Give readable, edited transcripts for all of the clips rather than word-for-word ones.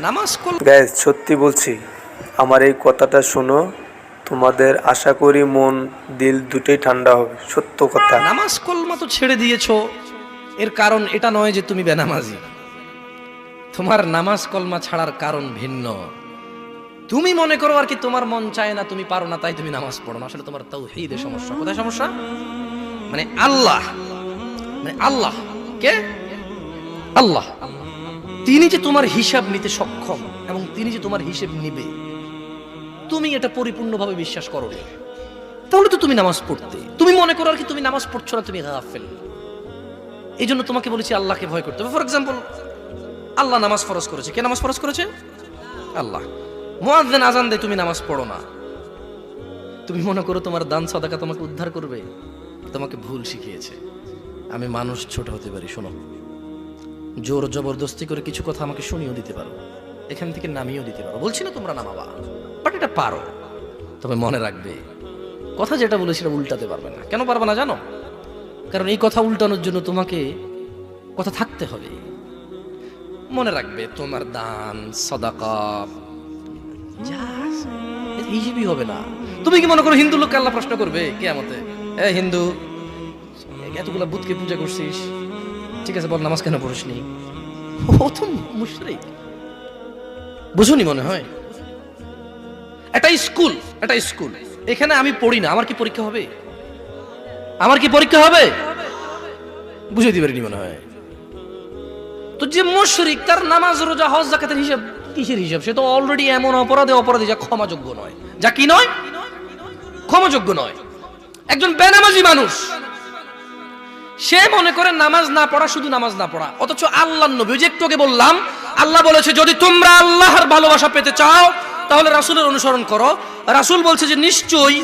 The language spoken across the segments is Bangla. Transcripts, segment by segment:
নামাজ গাইস সত্যি বলছি, আমার এই কথাটা শোনো, তোমাদের আশা করি মন দিল দুটোই ঠান্ডা হবে। সত্য কথা। নামাজ কলমা তো ছেড়ে দিয়েছো, এর কারণ এটা নয় যে তুমি বেনামাজি। তোমার নামাজ কলমা ছাড়ার কারণ ভিন্ন। তুমি মনে করো আর কি তোমার মন চায় না, তুমি পারো না, তাই তুমি নামাজ পড়ো না। আসলে তোমার তাওহীদে সমস্যা। কোথায় সমস্যা? মানে আল্লাহ, মানে আল্লাহ কে? আল্লাহ তিনি যে তোমার হিসাব নিতে সক্ষম এবং তিনি যে তোমার হিসেব নিবে, তুমি এটা পরিপূর্ণভাবে বিশ্বাস করো না, তাহলে তো তুমি নামাজ পড়তে। তুমি মনে করো আর কি তুমি নামাজ পড়ছো না, তুমি গাফেল। এই জন্য তোমাকে বলেছি আল্লাহকে ভয় করতে হবে। ফর এক্সাম্পল, আল্লাহ নামাজ ফরজ করেছে। কে নামাজ ফরজ করেছে? আল্লাহ। মুয়াজ্জিন আজান দেয়, তুমি নামাজ পড়ো না। তুমি মনে করো তোমার দান সাদাকা তোমাকে উদ্ধার করবে? তোমাকে ভুল শিখিয়েছে। আমি মানুষ, ছোট হতে পারি। শোনো, জোর জবরদস্তি করে কিছু কথা আমাকে শুনিয়েও দিতে পারো, এখান থেকে নামিয়েও দিতে পারো। বলছি না তোমরা নামাবা, বাট এটা পারো। তবে মনে রাখবে, কথা যেটা বলে সেটা উল্টাতে পারবে না। কেন পারবে না জানো? কারণ এই কথা উল্টানোর জন্য তোমাকে কথা থাকতে হবে। মনে রাখবে, তোমার দান সাদাকা হিসেবই হবে না। তুমি কি মনে করো হিন্দু লোককে আল্লাহ প্রশ্ন করবে কিয়ামতে, এ হিন্দু, এতগুলা বুতকে পূজা করছিস, ঠিক আছে বল নামাজ কেন পড়িসনি? ও তো মুশরিক। বুঝুনি মনে হয়? এটা স্কুল, এটা স্কুল। এখানে আমি পড়ি না, আমার কি পরীক্ষা হবে? আমার কি পরীক্ষা হবে? বুঝে দিবারই মনে হয়। তো যে মুশরিক, তার নামাজ রোজা হজ যাকাতের হিসাব কিসের হিসাব? সে তো অলরেডি এমন অপরাধী যা ক্ষমাযোগ্য নয়। যা কি নয়? ক্ষমাযোগ্য নয়। একজন বেনামাজি মানুষ, সে মনে করে নামাজ না পড়া শুধু নামাজ না পড়া, অথচ আল্লাহর নবী, যে একটু আগে বললাম, আল্লাহ বলেছে যদি তোমরা আল্লাহর ভালোবাসা পেতে চাও তাহলে রাসূলের অনুসরণ করো। রাসূল বলছে যে নিশ্চয়ই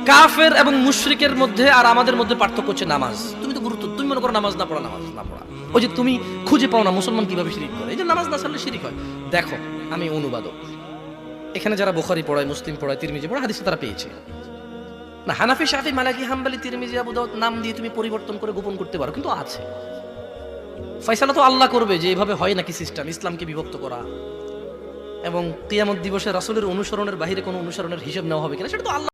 কাফের এবং মুশরিকের মধ্যে আর আমাদের মধ্যে পার্থক্য হচ্ছে নামাজ। তুমি তো গুরুত্ব, তুমি মনে করো নামাজ না পড়া, নামাজ না পড়া। ওই যে তুমি খুঁজে পাও না মুসলমান কিভাবে শিরিক করে, এই যে নামাজ না ছাড়লে শিরিক হয়। দেখো, আমি অনুবাদক, এখানে যারা বুখারী পড়ায়, মুসলিম পড়ায়, তিরমিজি পড়ায়, হাদিস তারা পেয়েছে না। হানাফি, শাফি, মালিকি, হাম্বলি, তিরমিজি, আবু দাউদ নাম দিয়ে তুমি পরিবর্তন করে গোপন করতে পারো, কিন্তু আছে। ফয়সালা তো আল্লাহ করবে যে এভাবে হয় নাকি সিস্টেম, ইসলামকে বিভক্ত করা এবং কিয়ামত দিবসে রাসূলের অনুসরণের বাইরে কোনো অনুসরণের হিসাব নেওয়া হবে কিনা, সেটা তো আল্লাহ